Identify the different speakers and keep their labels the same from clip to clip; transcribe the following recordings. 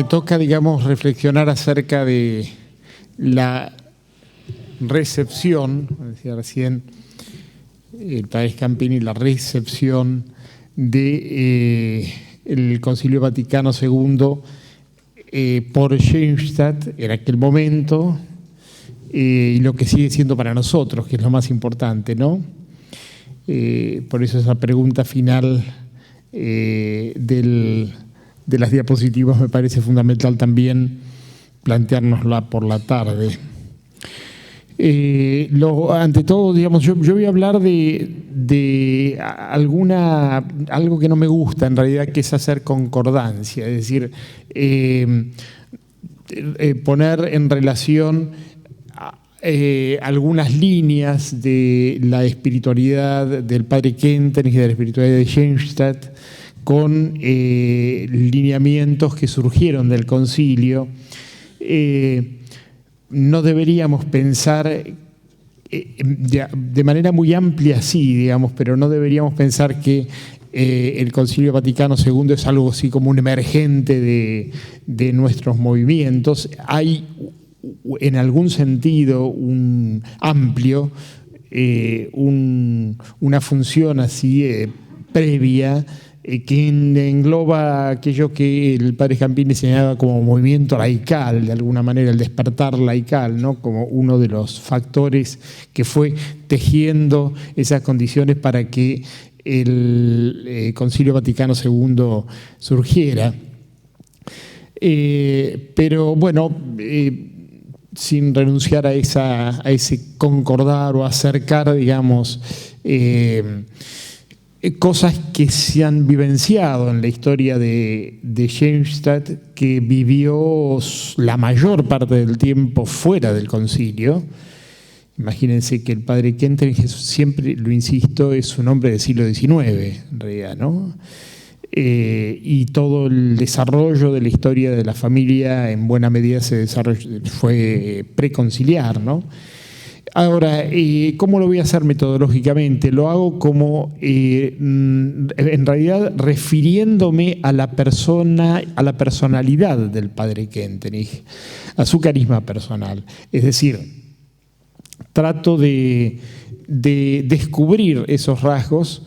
Speaker 1: Me toca, digamos, reflexionar acerca de la recepción, decía recién el padre Scampini, la recepción de el Concilio Vaticano II por Schoenstatt en aquel momento, y lo que sigue siendo para nosotros, que es lo más importante, ¿no? Por eso esa pregunta final de las diapositivas me parece fundamental también planteárnosla por la tarde. Ante todo, digamos, yo voy a hablar de algo que no me gusta en realidad, que es hacer concordancia, es decir, poner en relación algunas líneas de la espiritualidad del padre Kentenich y de la espiritualidad de Schoenstatt con lineamientos que surgieron del concilio. No deberíamos pensar de manera muy amplia, sí, digamos, pero no deberíamos pensar que el Concilio Vaticano II es algo así como un emergente de nuestros movimientos. Hay en algún sentido un amplio, una función así previa, que engloba aquello que el padre Scampini señalaba como movimiento laical, de alguna manera, el despertar laical, ¿no? Como uno de los factores que fue tejiendo esas condiciones para que el Concilio Vaticano II surgiera. Pero bueno, sin renunciar a ese concordar o acercar, digamos, cosas que se han vivenciado en la historia de Schoenstatt, que vivió la mayor parte del tiempo fuera del concilio. Imagínense que el padre Kentenich, siempre lo insisto, es un hombre del siglo XIX, en realidad, ¿no? Y todo el desarrollo de la historia de la familia en buena medida fue preconciliar, ¿no? Ahora, ¿cómo lo voy a hacer metodológicamente? Lo hago como, en realidad, refiriéndome a la persona, a la personalidad del padre Kentenich, a su carisma personal. Es decir, trato de descubrir esos rasgos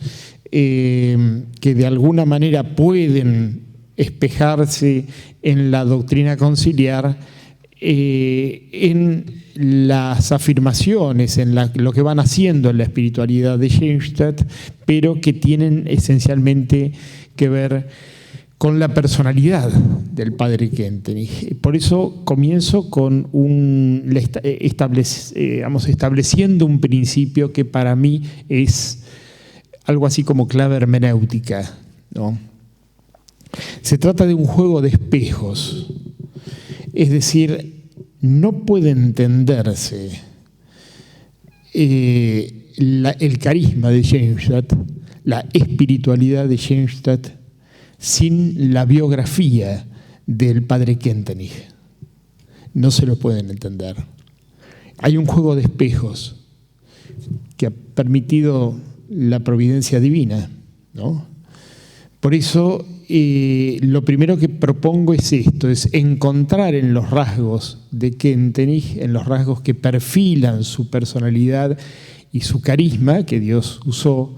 Speaker 1: que de alguna manera pueden espejarse en la doctrina conciliar, en las afirmaciones, en lo que van haciendo en la espiritualidad de Schoenstatt, pero que tienen esencialmente que ver con la personalidad del padre Kentenich. Por eso comienzo con estableciendo un principio que para mí es algo así como clave hermenéutica, ¿no? Se trata de un juego de espejos, es decir, no puede entenderse el carisma de Schoenstatt, la espiritualidad de Schoenstatt, sin la biografía del padre Kentenich. No se lo pueden entender. Hay un juego de espejos que ha permitido la providencia divina, ¿no? Por eso lo primero que propongo es esto, es encontrar en los rasgos de Kentenich, en los rasgos que perfilan su personalidad y su carisma que Dios usó,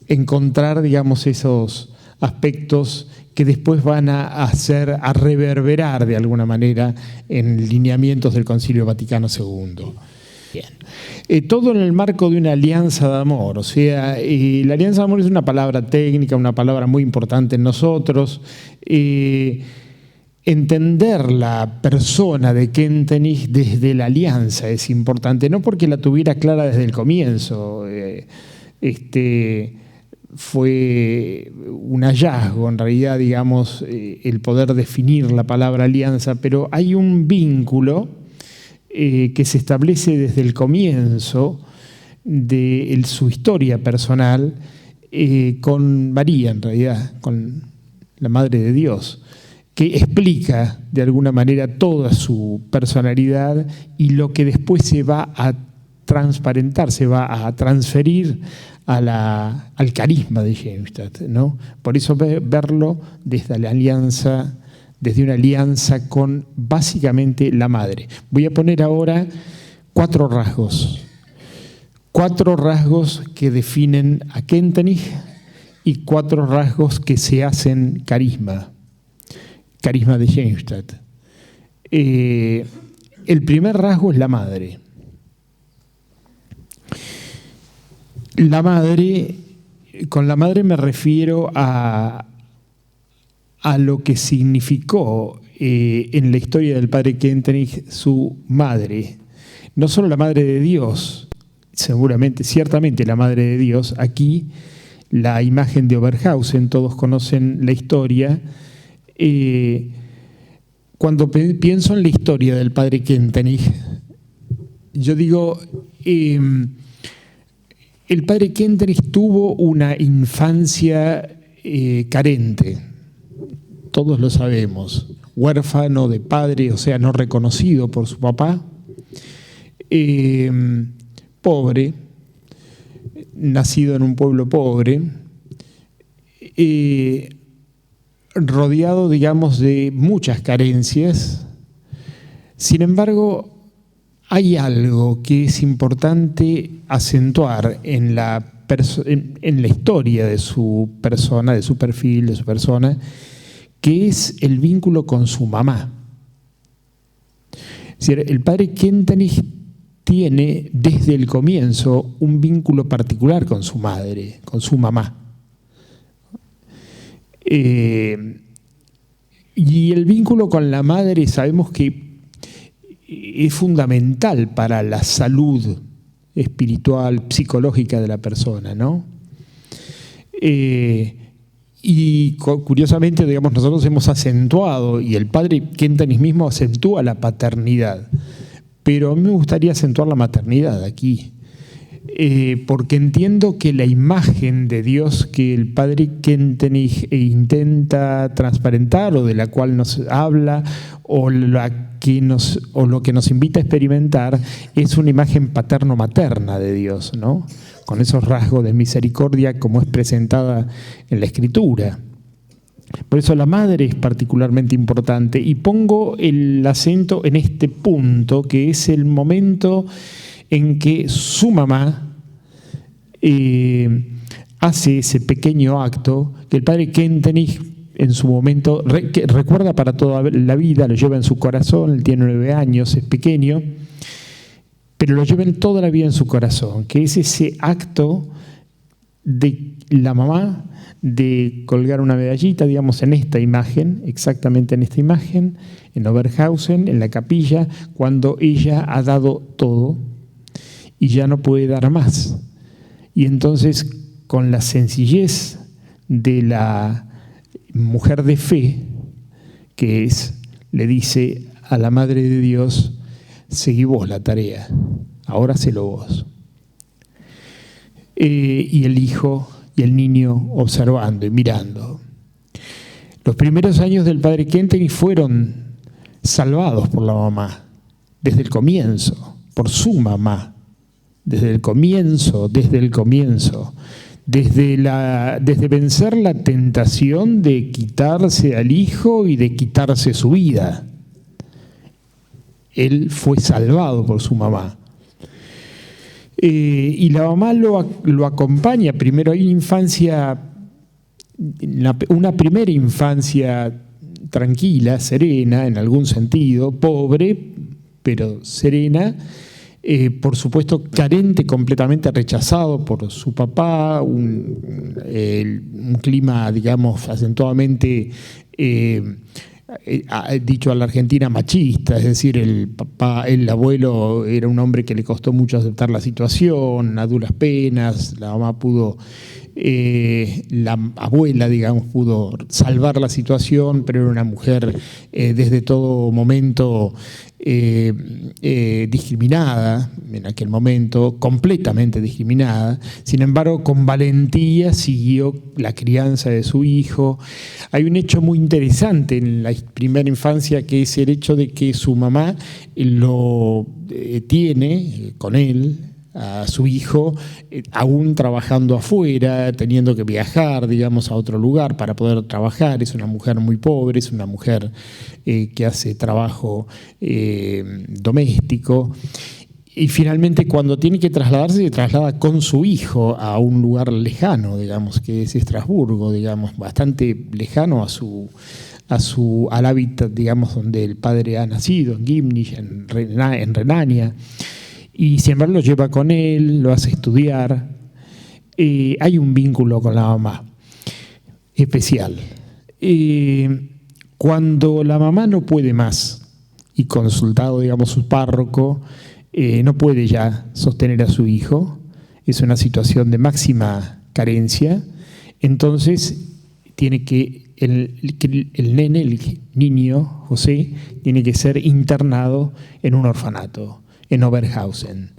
Speaker 1: encontrar, digamos, esos aspectos que después van a reverberar de alguna manera en lineamientos del Concilio Vaticano II. Bien. Todo en el marco de una alianza de amor, o sea, la alianza de amor es una palabra técnica, una palabra muy importante en nosotros. Entender la persona de Kentenich desde la alianza es importante, no porque la tuviera clara desde el comienzo. Fue un hallazgo, en realidad, digamos, el poder definir la palabra alianza, pero hay un vínculo que se establece desde el comienzo de su historia personal con María, en realidad, con la Madre de Dios, que explica de alguna manera toda su personalidad y lo que después se va a transparentar, se va a transferir al carisma de Schoenstatt, ¿no? Por eso verlo desde la alianza, desde una alianza con básicamente la madre. Voy a poner ahora 4 rasgos. 4 rasgos que definen a Kentenich y 4 rasgos que se hacen carisma de Schoenstatt. El primer rasgo es la madre. La madre, con la madre me refiero a lo que significó en la historia del padre Kentenich su madre. No solo la madre de Dios, ciertamente la madre de Dios. Aquí la imagen de Oberhausen, todos conocen la historia. Cuando pienso en la historia del padre Kentenich, yo digo, el padre Kentenich tuvo una infancia carente, todos lo sabemos, huérfano de padre, o sea, no reconocido por su papá, pobre, nacido en un pueblo pobre, rodeado, digamos, de muchas carencias. Sin embargo, hay algo que es importante acentuar en la historia de su persona, de su perfil, de su persona, que es el vínculo con su mamá. Es decir, el padre Kentenich tiene desde el comienzo un vínculo particular con su madre, con su mamá. Y el vínculo con la madre sabemos que es fundamental para la salud espiritual, psicológica de la persona, ¿no? Y curiosamente, digamos, nosotros hemos acentuado, y el padre Kentenich mismo acentúa la paternidad, pero a mí me gustaría acentuar la maternidad aquí, porque entiendo que la imagen de Dios que el padre Kentenich intenta transparentar, o de la cual nos habla, o lo que nos invita a experimentar, es una imagen paterno-materna de Dios, ¿no? Con esos rasgos de misericordia como es presentada en la Escritura. Por eso la madre es particularmente importante, y pongo el acento en este punto, que es el momento en que su mamá hace ese pequeño acto que el padre Kentenich en su momento recuerda para toda la vida, lo lleva en su corazón. Él tiene 9 años, es pequeño, pero lo lleva toda la vida en su corazón, que es ese acto de la mamá de colgar una medallita, digamos, en esta imagen, exactamente en esta imagen, en Oberhausen, en la capilla, cuando ella ha dado todo y ya no puede dar más. Y entonces, con la sencillez de la mujer de fe, que es, le dice a la Madre de Dios: seguí vos la tarea, ahora hacelo vos. Y el hijo y el niño observando y mirando. Los primeros años del padre Kentenich fueron salvados por la mamá, desde el comienzo, por su mamá, desde el comienzo, desde vencer la tentación de quitarse al hijo y de quitarse su vida. Él fue salvado por su mamá. Y la mamá lo acompaña. Primero hay una primera infancia tranquila, serena, en algún sentido, pobre, pero serena. Por supuesto, carente, completamente rechazado por su papá, un clima, digamos, acentuadamente, dicho a la Argentina, machista. Es decir, el abuelo era un hombre que le costó mucho aceptar la situación, a duras penas. La mamá la abuela, digamos, pudo salvar la situación, pero era una mujer desde todo momento discriminada, en aquel momento, completamente discriminada. Sin embargo, con valentía siguió la crianza de su hijo. Hay un hecho muy interesante en la primera infancia, que es el hecho de que su mamá lo tiene con él a su hijo, aún trabajando afuera, teniendo que viajar, digamos, a otro lugar para poder trabajar. Es una mujer muy pobre, es una mujer que hace trabajo doméstico. Y finalmente, cuando tiene que trasladarse, se traslada con su hijo a un lugar lejano, digamos, que es Estrasburgo, digamos, bastante lejano al hábitat, digamos, donde el padre ha nacido, en Gimnich, en Renania. Y sin embargo lo lleva con él, lo hace estudiar. Hay un vínculo con la mamá especial. Cuando la mamá no puede más, y consultado, digamos, su párroco, no puede ya sostener a su hijo, es una situación de máxima carencia, entonces tiene que el nene, el niño, José, tiene que ser internado en un orfanato, en Oberhausen.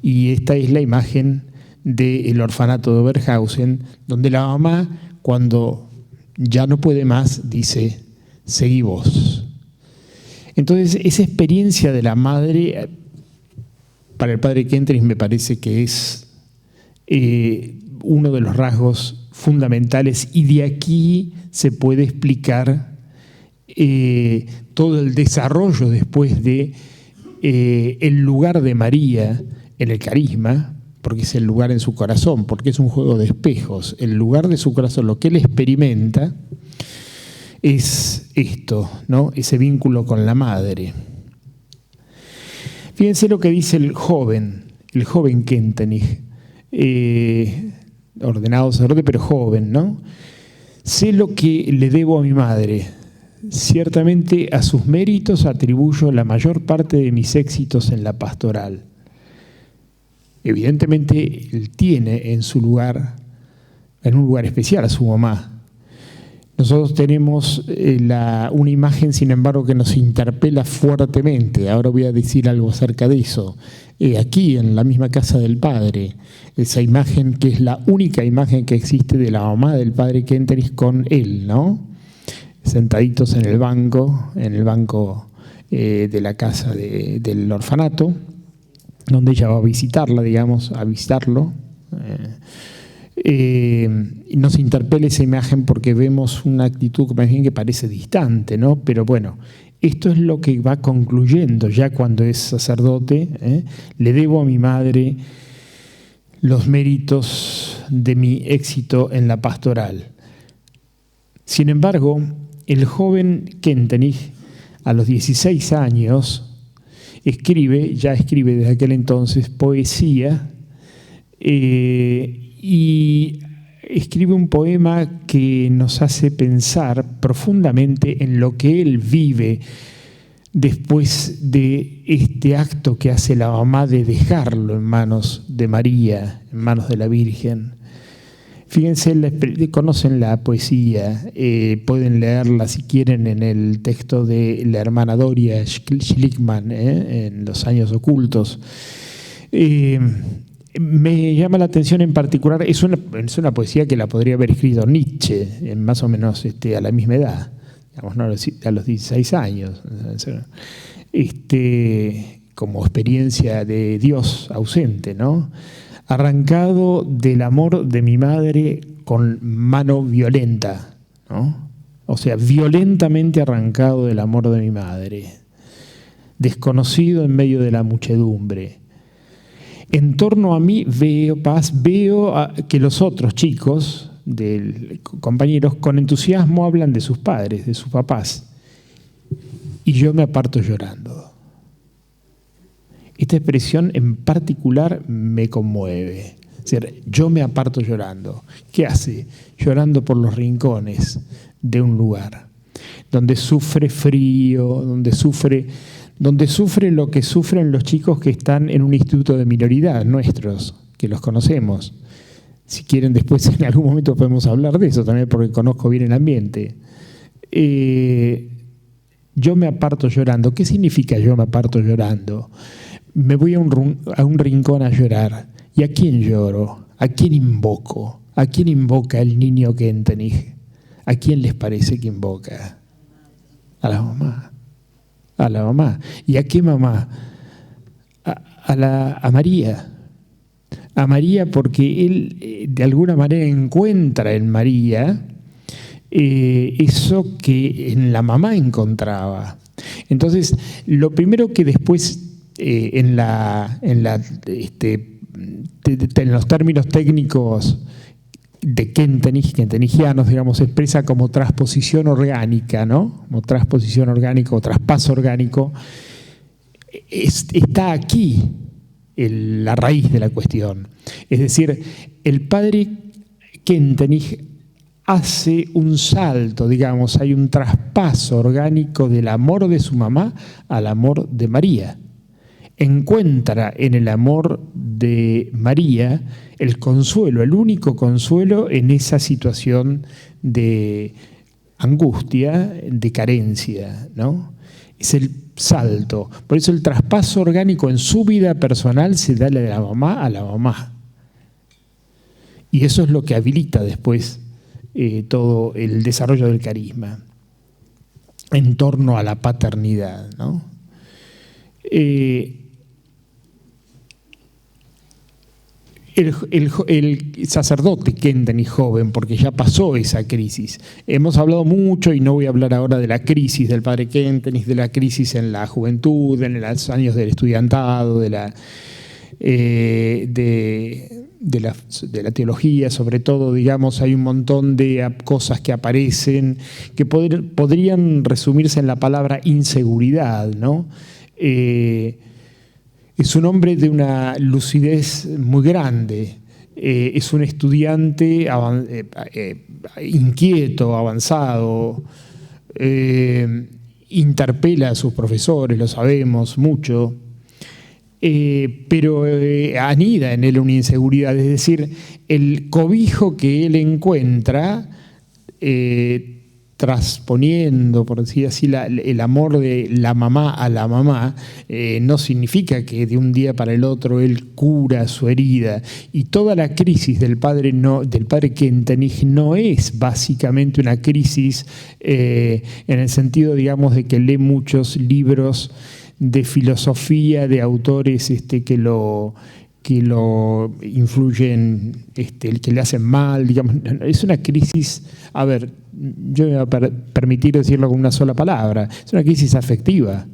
Speaker 1: Y esta es la imagen del orfanato de Oberhausen, donde la mamá, cuando ya no puede más, dice: seguí vos. Entonces, esa experiencia de la madre, para el padre Kentenich, me parece que es uno de los rasgos fundamentales, y de aquí se puede explicar todo el desarrollo después de el lugar de María en el carisma, porque es el lugar en su corazón, porque es un juego de espejos. El lugar de su corazón, lo que él experimenta, es esto, ¿no? Ese vínculo con la madre. Fíjense lo que dice el joven Kentenich, ordenado sacerdote, pero joven, ¿no? Sé lo que le debo a mi madre. Ciertamente a sus méritos atribuyo la mayor parte de mis éxitos en la pastoral. Evidentemente él tiene en su lugar, en un lugar especial, a su mamá. Nosotros tenemos una imagen, sin embargo, que nos interpela fuertemente. Ahora voy a decir algo acerca de eso. Aquí, en la misma casa del padre, esa imagen que es la única imagen que existe de la mamá del padre Kentenich con él, ¿no? Sentaditos en el banco de la casa del orfanato, donde ella va a visitarla, digamos, a visitarlo. Y nos interpela esa imagen porque vemos una actitud más bien que parece distante, ¿no? Pero bueno, esto es lo que va concluyendo ya cuando es sacerdote. Le debo a mi madre los méritos de mi éxito en la pastoral. Sin embargo, el joven Kentenich, a los 16 años, ya escribe desde aquel entonces poesía, y escribe un poema que nos hace pensar profundamente en lo que él vive después de este acto que hace la mamá de dejarlo en manos de María, en manos de la Virgen. Fíjense, conocen la poesía, pueden leerla si quieren en el texto de la hermana Doria Schlickmann, en Los años ocultos. Me llama la atención en particular, es una poesía que la podría haber escrito Nietzsche, más o menos a la misma edad, digamos, ¿no? A los 16 años, como experiencia de Dios ausente, ¿no? Arrancado del amor de mi madre con mano violenta, ¿no? O sea, violentamente arrancado del amor de mi madre, desconocido en medio de la muchedumbre. En torno a mí veo que los otros chicos, compañeros, con entusiasmo hablan de sus padres, de sus papás, y yo me aparto llorando. Esta expresión en particular me conmueve. Es decir, yo me aparto llorando. ¿Qué hace? Llorando por los rincones de un lugar donde sufre frío, donde sufre lo que sufren los chicos que están en un instituto de minoridad, nuestros, que los conocemos. Si quieren, después en algún momento podemos hablar de eso también, porque conozco bien el ambiente. Yo me aparto llorando. ¿Qué significa yo me aparto llorando? Me voy a un rincón a llorar. ¿Y a quién lloro? ¿A quién invoco? ¿A quién invoca el niño Kentenich? ¿A quién les parece que invoca? A la mamá. A la mamá. ¿Y a qué mamá? A María. a María porque él de alguna manera encuentra en María eso que en la mamá encontraba. Entonces, lo primero que después en los términos técnicos de kentenigianos, digamos, expresa como transposición orgánica, ¿no? Como transposición orgánica o traspaso orgánico, está aquí la raíz de la cuestión. Es decir, el padre Kentenich hace un salto, digamos, hay un traspaso orgánico del amor de su mamá al amor de María. Encuentra en el amor de María el consuelo, el único consuelo en esa situación de angustia, de carencia, ¿no? Es el salto. Por eso el traspaso orgánico en su vida personal se da de la mamá a la mamá. Y eso es lo que habilita después todo el desarrollo del carisma en torno a la paternidad, ¿no? El sacerdote Kentenich joven, porque ya pasó esa crisis. Hemos hablado mucho, y no voy a hablar ahora de la crisis del padre Kentenich, de la crisis en la juventud, en los años del estudiantado, de la teología, sobre todo, digamos, hay un montón de cosas que aparecen que podrían resumirse en la palabra inseguridad, ¿no? Es un hombre de una lucidez muy grande, es un estudiante inquieto, avanzado, interpela a sus profesores, lo sabemos mucho, pero anida en él una inseguridad, es decir, el cobijo que él encuentra trasponiendo, por decir así, el amor de la mamá a la mamá, no significa que de un día para el otro él cura su herida. Y toda la crisis del padre Kentenich no es básicamente una crisis en el sentido, digamos, de que lee muchos libros de filosofía de autores que lo influyen, que le hacen mal, digamos. Es una crisis, a ver, yo me voy a permitir decirlo con una sola palabra, es una crisis afectiva,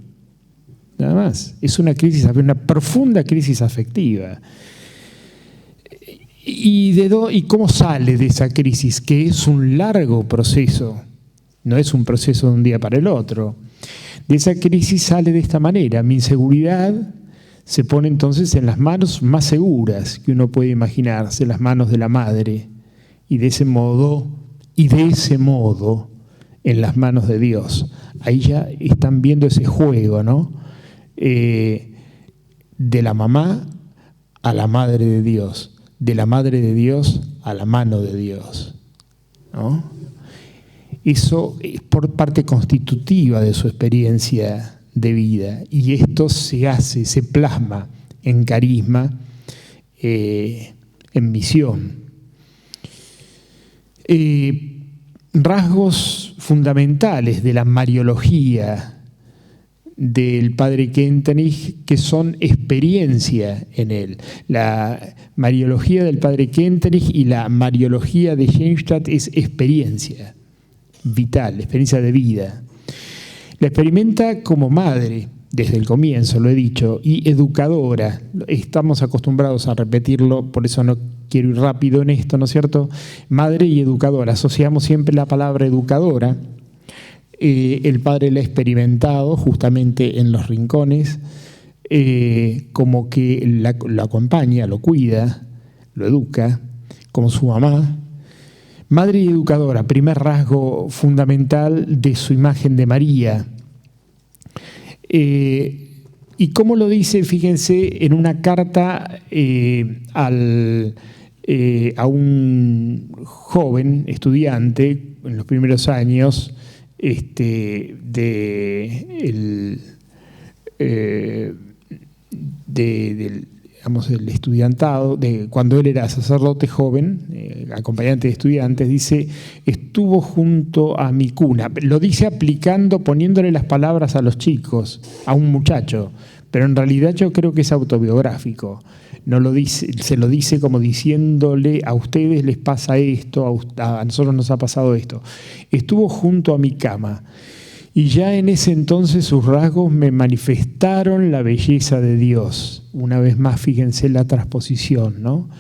Speaker 1: nada más. Es una profunda crisis afectiva. ¿Y cómo sale de esa crisis? Que es un largo proceso, no es un proceso de un día para el otro. De esa crisis sale de esta manera: mi inseguridad se pone entonces en las manos más seguras que uno puede imaginarse, las manos de la madre, y de ese modo en las manos de Dios. Ahí ya están viendo ese juego, ¿no? De la mamá a la madre de Dios, de la madre de Dios a la mano de Dios, ¿no? Eso es por parte constitutiva de su experiencia de vida, y esto se plasma en carisma, en misión. Rasgos fundamentales de la mariología del padre Kentenich, que son experiencia en él. La mariología del padre Kentenich y la mariología de Shenstadt es experiencia vital, experiencia de vida. La experimenta como madre, desde el comienzo, lo he dicho, y educadora. Estamos acostumbrados a repetirlo, por eso no quiero ir rápido en esto, ¿no es cierto? Madre y educadora. Asociamos siempre la palabra educadora. El padre la ha experimentado justamente en los rincones, como que lo acompaña, lo cuida, lo educa, como su mamá. Madre y educadora, primer rasgo fundamental de su imagen de María. ¿Y cómo lo dice? Fíjense, en una carta a un joven estudiante en los primeros años del estudiantado, cuando él era sacerdote joven, acompañante de estudiantes, dice: estuvo junto a mi cuna. Lo dice aplicando, poniéndole las palabras a los chicos, a un muchacho, pero en realidad yo creo que es autobiográfico. No lo dice, se lo dice como diciéndole: a ustedes les pasa esto, a nosotros nos ha pasado esto. Estuvo junto a mi cama y ya en ese entonces sus rasgos me manifestaron la belleza de Dios. Una vez más, fíjense la transposición, ¿no?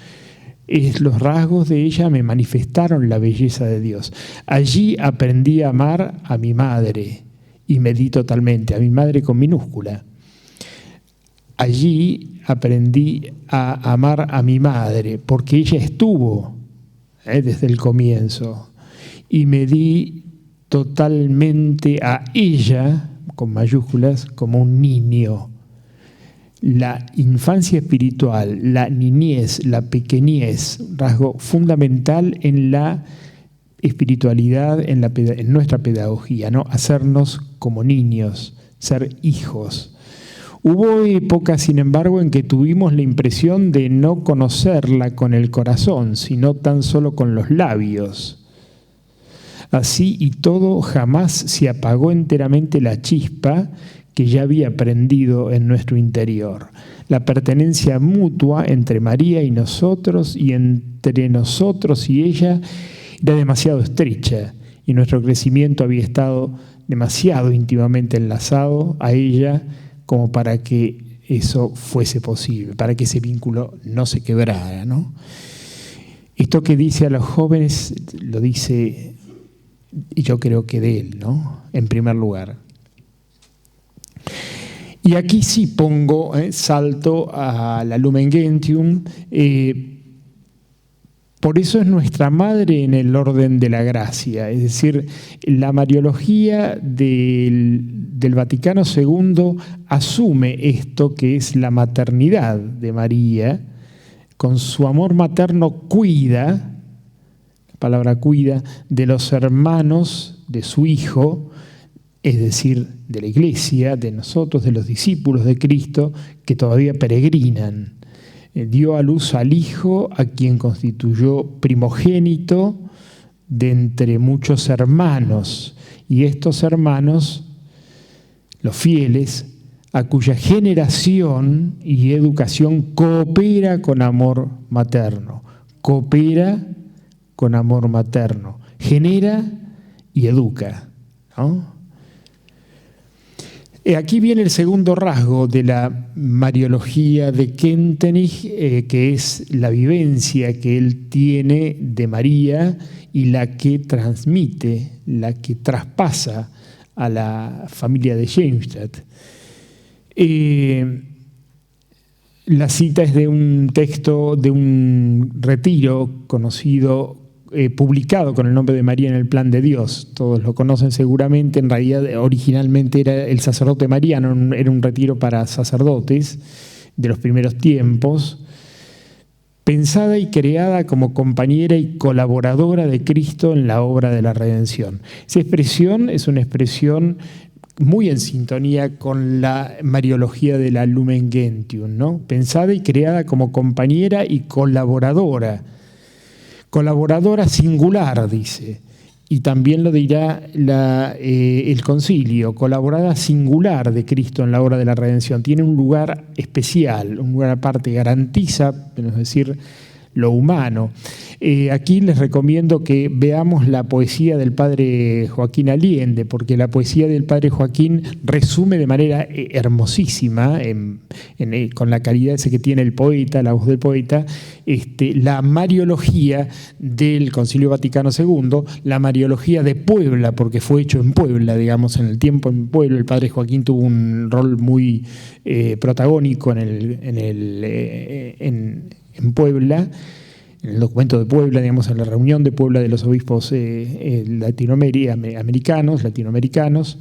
Speaker 1: Los rasgos de ella me manifestaron la belleza de Dios. Allí aprendí a amar a mi madre, y me di totalmente, a mi madre con minúscula. Allí aprendí a amar a mi madre, porque ella estuvo desde el comienzo, y me di totalmente a ella, con mayúsculas, como un niño. La infancia espiritual, la niñez, la pequeñez, rasgo fundamental en la espiritualidad, en nuestra pedagogía, ¿no? Hacernos como niños, ser hijos. Hubo épocas, sin embargo, en que tuvimos la impresión de no conocerla con el corazón, sino tan solo con los labios. Así y todo, jamás se apagó enteramente la chispa que ya había prendido en nuestro interior. La pertenencia mutua entre María y nosotros, y entre nosotros y ella, era demasiado estrecha, y nuestro crecimiento había estado demasiado íntimamente enlazado a ella como para que eso fuese posible, para que ese vínculo no se quebrara, ¿no? Esto que dice a los jóvenes lo dice, y yo creo que de él, ¿no? En primer lugar. Y aquí sí pongo, salto a la Lumen Gentium. Por eso es nuestra madre en el orden de la gracia. Es decir, la Mariología del Vaticano II asume esto que es la maternidad de María. Con su amor materno cuida, la palabra cuida, de los hermanos de su Hijo, es decir, de la Iglesia, de nosotros, de los discípulos de Cristo, que todavía peregrinan. Dio a luz al Hijo, a quien constituyó primogénito de entre muchos hermanos. Y estos hermanos, los fieles, a cuya generación y educación coopera con amor materno. Coopera con amor materno. Genera y educa, ¿no? Aquí viene el segundo rasgo de la Mariología de Kentenich, que es la vivencia que él tiene de María y la que transmite, la que traspasa a la familia de Shenstedt. La cita es de un texto de un retiro conocido, publicado con el nombre de María en el Plan de Dios. Todos lo conocen seguramente. En realidad, originalmente era el sacerdote mariano, era un retiro para sacerdotes de los primeros tiempos, pensada y creada como compañera y colaboradora de Cristo en la obra de la redención. Esa expresión es una expresión muy en sintonía con la Mariología de la Lumen Gentium, ¿no? Pensada y creada como compañera y colaboradora. Colaboradora singular, dice, y también lo dirá el concilio, colaboradora singular de Cristo en la obra de la redención. Tiene un lugar especial, un lugar aparte, garantiza, es decir, lo humano. Aquí les recomiendo que veamos la poesía del padre Joaquín Aliende, porque la poesía del padre Joaquín resume de manera hermosísima, con la calidad ese que tiene el poeta, la voz del poeta, la Mariología del Concilio Vaticano II, la Mariología de Puebla, porque fue hecho en Puebla, digamos, en el tiempo en Puebla. El padre Joaquín tuvo un rol muy protagónico en Puebla, en el documento de Puebla, digamos, en la reunión de Puebla de los obispos latinoamericanos.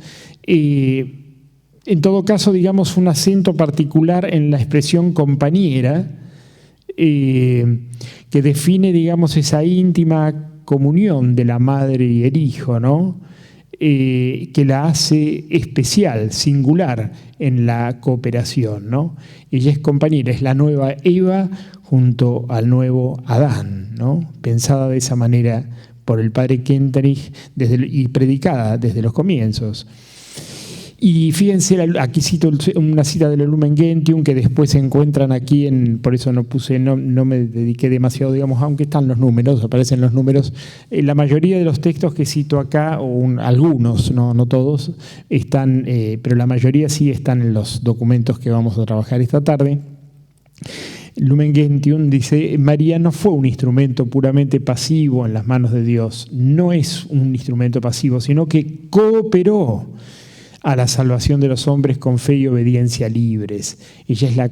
Speaker 1: En todo caso, digamos, un acento particular en la expresión compañera, que define, digamos, esa íntima comunión de la madre y el hijo, ¿no? Que la hace especial, singular en la cooperación, ¿no? Ella es compañera, es la nueva Eva junto al nuevo Adán, ¿no? Pensada de esa manera por el padre Kentenich y predicada desde los comienzos. Y fíjense, aquí cito una cita del Lumen Gentium que después se encuentran aquí, por eso no me dediqué demasiado, digamos, aunque están los números, aparecen los números. La mayoría de los textos que cito acá, algunos, no todos, están, pero la mayoría sí están en los documentos que vamos a trabajar esta tarde. Lumen Gentium dice: María no fue un instrumento puramente pasivo en las manos de Dios, no es un instrumento pasivo, sino que cooperó a la salvación de los hombres con fe y obediencia libres. Ella es la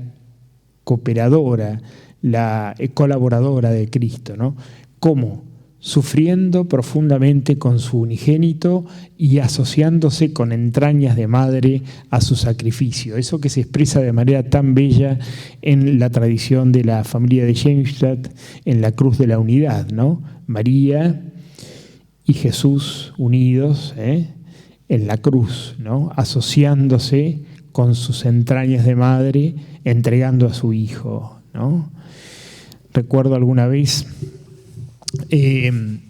Speaker 1: cooperadora, la colaboradora de Cristo, ¿no? ¿Cómo? Sufriendo profundamente con su unigénito y asociándose con entrañas de madre a su sacrificio. Eso que se expresa de manera tan bella en la tradición de la familia de Jamstadt, en la cruz de la unidad, ¿no? María y Jesús unidos, en la cruz, ¿no? Asociándose con sus entrañas de madre, entregando a su hijo, ¿no? Recuerdo alguna vez en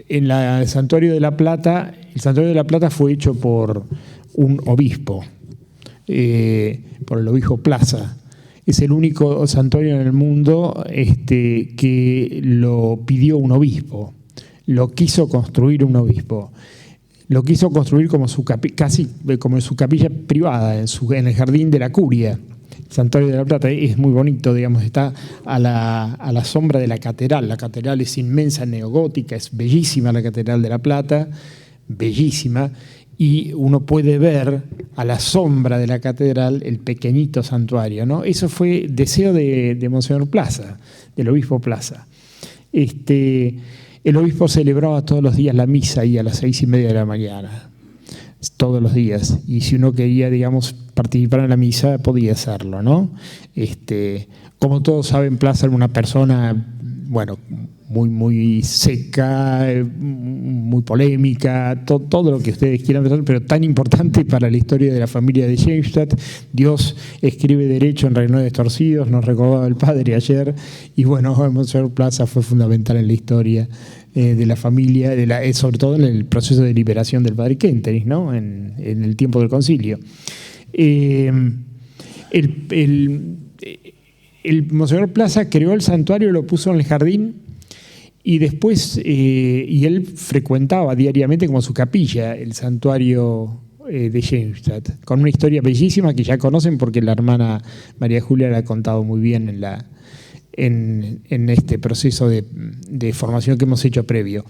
Speaker 1: el Santuario de la Plata. El Santuario de la Plata fue hecho por un obispo, por el obispo Plaza. Es el único santuario en el mundo que lo pidió un obispo, lo quiso construir un obispo. Lo quiso construir como casi como en su capilla privada, en el jardín de la Curia. El Santuario de la Plata es muy bonito, digamos, está a la sombra de la catedral. La catedral es inmensa, neogótica, es bellísima la Catedral de la Plata, bellísima, y uno puede ver a la sombra de la catedral el pequeñito santuario, ¿no? Eso fue deseo de Monseñor Plaza, del obispo Plaza. El obispo celebraba todos los días la misa ahí a las 6:30 de la mañana, todos los días. Y si uno quería, digamos, participar en la misa, podía hacerlo, ¿no? Como todos saben, Plaza era una persona, bueno, muy seca, muy polémica, todo lo que ustedes quieran pensar, pero tan importante para la historia de la familia de Jamstadt. Dios escribe derecho en renglónes torcidos, nos recordaba el padre ayer, y bueno, Monseñor Plaza fue fundamental en la historia de la familia, sobre todo en el proceso de liberación del padre Kentenich, ¿no? En el tiempo del concilio. El Monseñor Plaza creó el santuario, lo puso en el jardín, y después, y él frecuentaba diariamente como su capilla el santuario de Jamstadt, con una historia bellísima que ya conocen porque la hermana María Julia la ha contado muy bien en este proceso de formación que hemos hecho previo.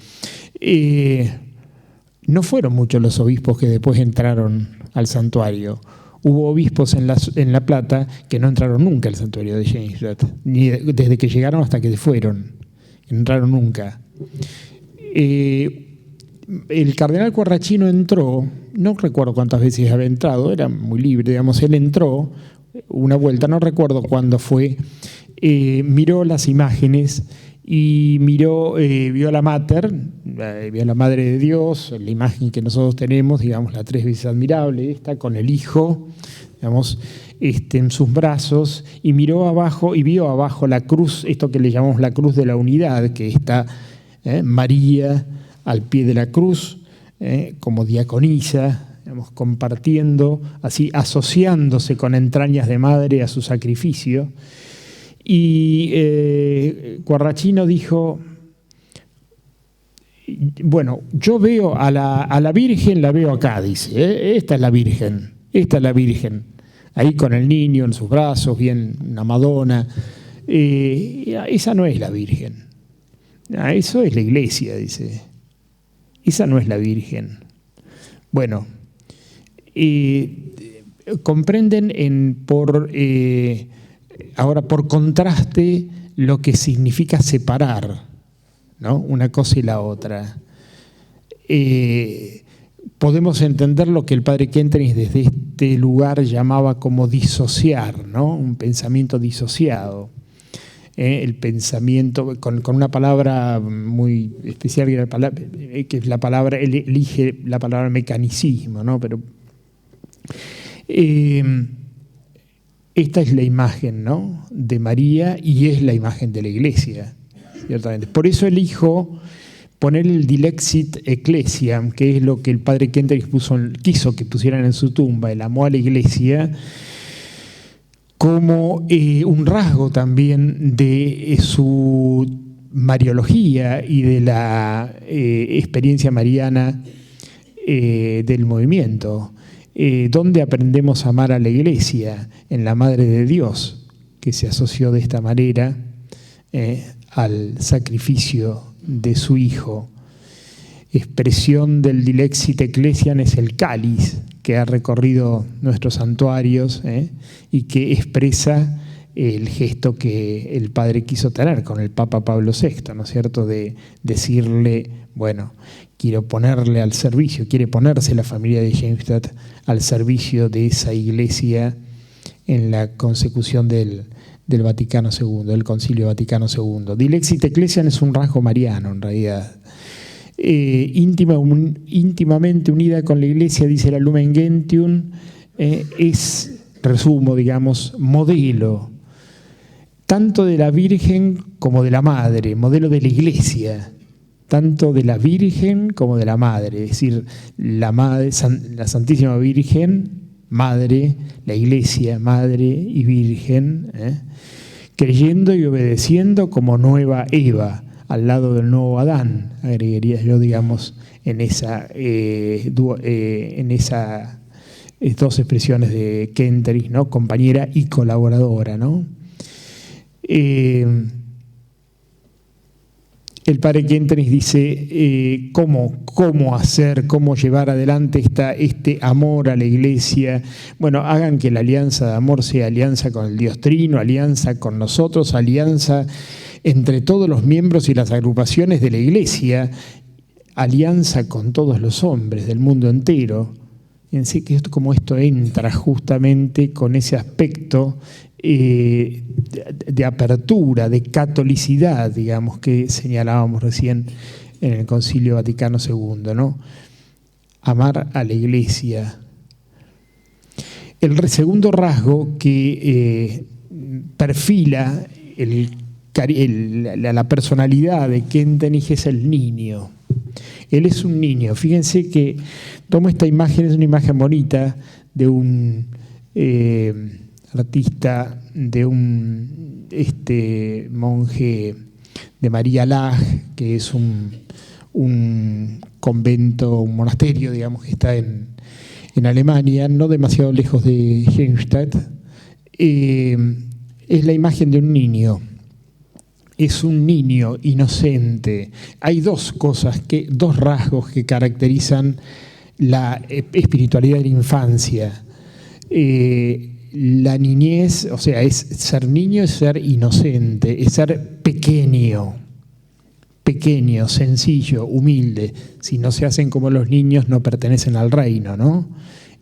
Speaker 1: No fueron muchos los obispos que después entraron al santuario. Hubo obispos en La Plata que no entraron nunca al santuario de Jamstadt, ni desde que llegaron hasta que se fueron. Entraron nunca. El cardenal Corrachino entró, no recuerdo cuántas veces había entrado, era muy libre, digamos, él entró una vuelta, no recuerdo cuándo fue, miró las imágenes y vio a la Mater, vio a la Madre de Dios, la imagen que nosotros tenemos, digamos, la 3 veces admirable, esta con el Hijo, digamos, en sus brazos, y miró abajo y vio abajo la cruz, esto que le llamamos la cruz de la unidad, que está María al pie de la cruz, como diaconisa, digamos, compartiendo, así asociándose con entrañas de madre a su sacrificio. Y Corrachino dijo: bueno, yo veo a la Virgen, la veo acá, dice, esta es la Virgen, ahí con el niño en sus brazos, bien una Madonna. Esa no es la Virgen, eso es la Iglesia, dice, esa no es la Virgen. Bueno, comprenden ahora por contraste lo que significa separar, ¿no? Una cosa y la otra. Podemos entender lo que el padre Kentenich desde este lugar llamaba como disociar, ¿no? Un pensamiento disociado. El pensamiento, con una palabra muy especial, que es la palabra, él elige la palabra mecanicismo, ¿no? Pero esta es la imagen, ¿no?, de María, y es la imagen de la Iglesia, ciertamente. Por eso el Hijo poner el Dilexit Ecclesiam, que es lo que el padre Kentenich quiso que pusieran en su tumba, el amor a la iglesia, como un rasgo también de su mariología y de la experiencia mariana del movimiento. ¿Dónde aprendemos a amar a la iglesia? En la Madre de Dios, que se asoció de esta manera al sacrificio de su Hijo. Expresión del Dilexit Ecclesiam es el cáliz que ha recorrido nuestros santuarios y que expresa el gesto que el Padre quiso tener con el Papa Pablo VI, ¿no es cierto?, de decirle, bueno, quiere ponerse la familia de Jamstadt al servicio de esa iglesia en la consecución del Vaticano II, del Concilio Vaticano II. Dilexit Ecclesiam es un rasgo mariano, en realidad. Íntimamente unida con la iglesia, dice la Lumen Gentium, es, resumo, digamos, modelo, tanto de la Virgen como de la Madre, modelo de la iglesia, tanto de la Virgen como de la Madre, es decir, la Santísima Virgen, Madre, la Iglesia, Madre y Virgen, creyendo y obedeciendo como nueva Eva, al lado del nuevo Adán, agregaría yo, digamos, en esas dos expresiones de Kentenich, ¿no?, compañera y colaboradora, ¿no? El padre Kentenich dice cómo llevar adelante este amor a la iglesia. Bueno, hagan que la alianza de amor sea alianza con el Dios Trino, alianza con nosotros, alianza entre todos los miembros y las agrupaciones de la iglesia, alianza con todos los hombres del mundo entero. Fíjense que como esto entra justamente con ese aspecto de apertura, de catolicidad, digamos, que señalábamos recién en el Concilio Vaticano II, ¿no? Amar a la iglesia. El segundo rasgo que perfila la personalidad de Kentenich es el niño. Él es un niño. Fíjense que tomo esta imagen, es una imagen bonita de un artista, de un monje de María Laach, que es un convento, un monasterio, digamos, que está en Alemania, no demasiado lejos de Jamstadt. Es la imagen de un niño. Es un niño inocente. Hay dos rasgos que caracterizan la espiritualidad de la infancia. La niñez, o sea, es ser niño, es ser inocente, es ser pequeño, sencillo, humilde. Si no se hacen como los niños, no pertenecen al reino, ¿no?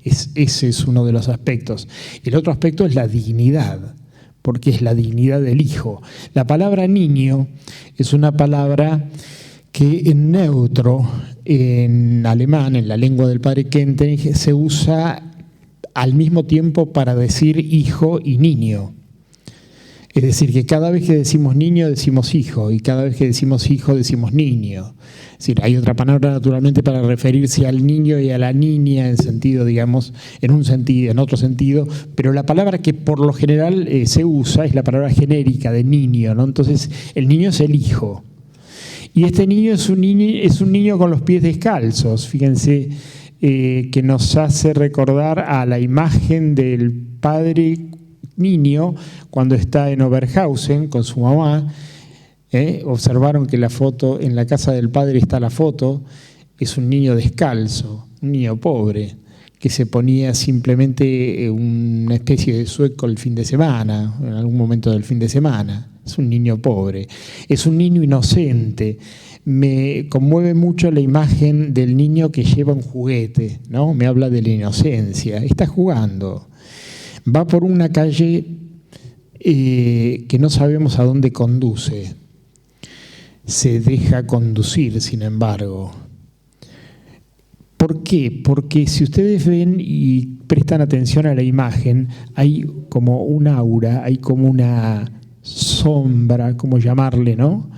Speaker 1: Ese es uno de los aspectos. El otro aspecto es la dignidad, porque es la dignidad del hijo. La palabra niño es una palabra que en neutro, en alemán, en la lengua del padre Kentenich, se usa al mismo tiempo para decir hijo y niño. Es decir, que cada vez que decimos niño, decimos hijo, y cada vez que decimos hijo, decimos niño. Es decir, hay otra palabra naturalmente para referirse al niño y a la niña en sentido, digamos, en otro sentido, pero la palabra que por lo general se usa es la palabra genérica de niño, ¿no? Entonces, el niño es el hijo. Y este niño es un niño con los pies descalzos, fíjense, que nos hace recordar a la imagen del padre niño cuando está en Oberhausen con su mamá. Observaron que la foto, en la casa del padre está la foto, es un niño descalzo, un niño pobre, que se ponía simplemente una especie de sueco el fin de semana, en algún momento del fin de semana. Es un niño pobre, es un niño inocente. Me conmueve mucho la imagen del niño que lleva un juguete, ¿no? Me habla de la inocencia, está jugando. Va por una calle que no sabemos a dónde conduce. Se deja conducir, sin embargo. ¿Por qué? Porque si ustedes ven y prestan atención a la imagen, hay como un aura, hay como una sombra, como llamarle, ¿no?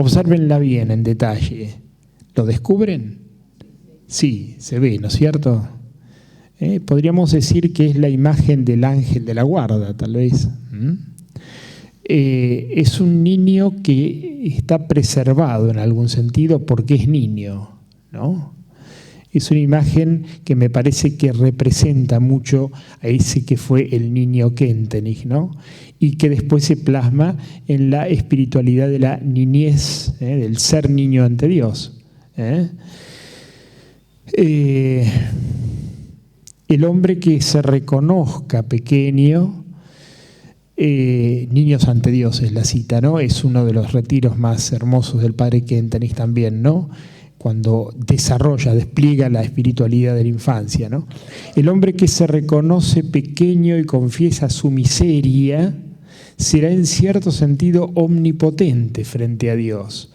Speaker 1: Obsérvenla bien en detalle. ¿Lo descubren? Sí, se ve, ¿no es cierto? Podríamos decir que es la imagen del ángel de la guarda, tal vez. Es un niño que está preservado en algún sentido porque es niño, ¿no? Es una imagen que me parece que representa mucho a ese que fue el niño Kentenich, ¿no? Y que después se plasma en la espiritualidad de la niñez, del ser niño ante Dios. El hombre que se reconozca pequeño, niños ante Dios es la cita, ¿no? Es uno de los retiros más hermosos del padre Kentenich también, ¿no? Cuando despliega la espiritualidad de la infancia, ¿no? El hombre que se reconoce pequeño y confiesa su miseria será en cierto sentido omnipotente frente a Dios.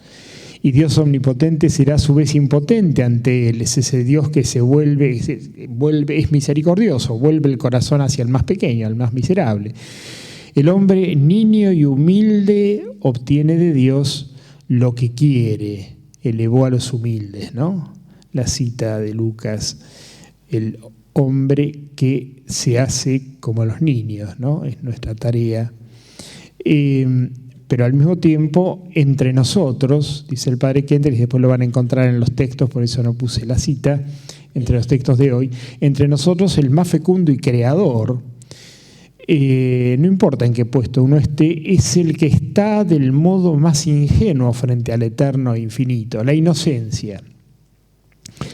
Speaker 1: Y Dios omnipotente será a su vez impotente ante él. Es ese Dios que es misericordioso, vuelve el corazón hacia el más pequeño, al más miserable. El hombre niño y humilde obtiene de Dios lo que quiere. Elevó a los humildes, ¿no? La cita de Lucas, el hombre que se hace como los niños, ¿no? Es nuestra tarea. Pero al mismo tiempo, entre nosotros, dice el padre Kentenich, y después lo van a encontrar en los textos, por eso no puse la cita, entre los textos de hoy, entre nosotros el más fecundo y creador, no importa en qué puesto uno esté, es el que está del modo más ingenuo frente al eterno e infinito, la inocencia,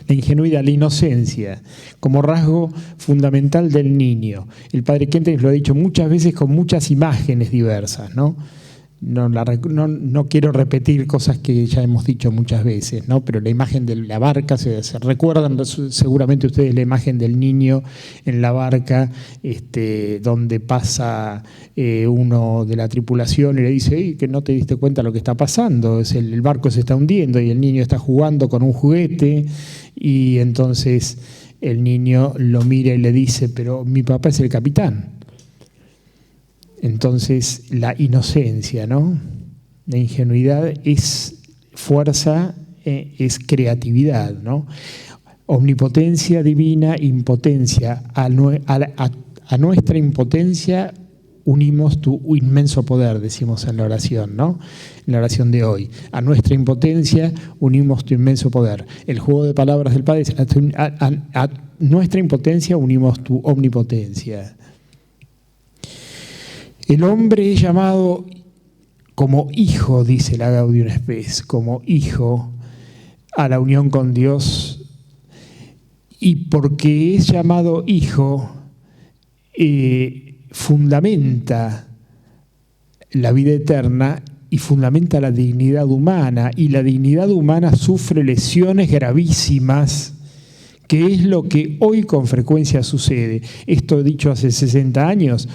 Speaker 1: la ingenuidad, la inocencia, como rasgo fundamental del niño. El padre Kentenich lo ha dicho muchas veces con muchas imágenes diversas, ¿no? No quiero repetir cosas que ya hemos dicho muchas veces, ¿no? Pero la imagen de la barca, se recuerdan seguramente ustedes la imagen del niño en la barca, donde pasa uno de la tripulación y le dice, que no te diste cuenta de lo que está pasando, el barco se está hundiendo y el niño está jugando con un juguete, y entonces el niño lo mira y le dice, pero mi papá es el capitán. Entonces, la inocencia, ¿no? La ingenuidad es fuerza, es creatividad, ¿no? Omnipotencia divina, impotencia. A nuestra impotencia unimos tu inmenso poder, decimos en la oración, ¿no? En la oración de hoy. A nuestra impotencia unimos tu inmenso poder. El juego de palabras del Padre es a nuestra impotencia unimos tu omnipotencia. El hombre es llamado como hijo, dice la Gaudium Spes, como hijo a la unión con Dios, y porque es llamado hijo, fundamenta la vida eterna y fundamenta la dignidad humana, y la dignidad humana sufre lesiones gravísimas, que es lo que hoy con frecuencia sucede. Esto dicho hace 60 años,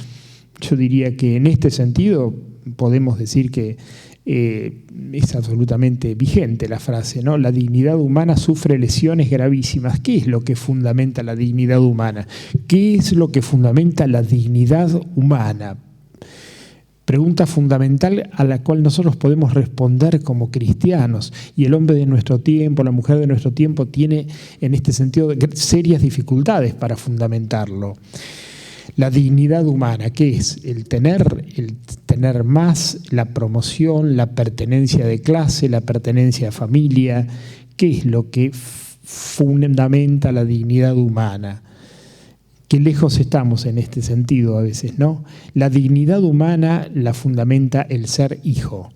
Speaker 1: yo diría que en este sentido podemos decir que es absolutamente vigente la frase, ¿no? La dignidad humana sufre lesiones gravísimas. ¿Qué es lo que fundamenta la dignidad humana? ¿Qué es lo que fundamenta la dignidad humana? Pregunta fundamental a la cual nosotros podemos responder como cristianos, y el hombre de nuestro tiempo, la mujer de nuestro tiempo tiene en este sentido serias dificultades para fundamentarlo. La dignidad humana, ¿qué es? El tener más, la promoción, la pertenencia de clase, la pertenencia a familia. ¿Qué es lo que fundamenta la dignidad humana? Qué lejos estamos en este sentido a veces, ¿no? La dignidad humana la fundamenta el ser hijo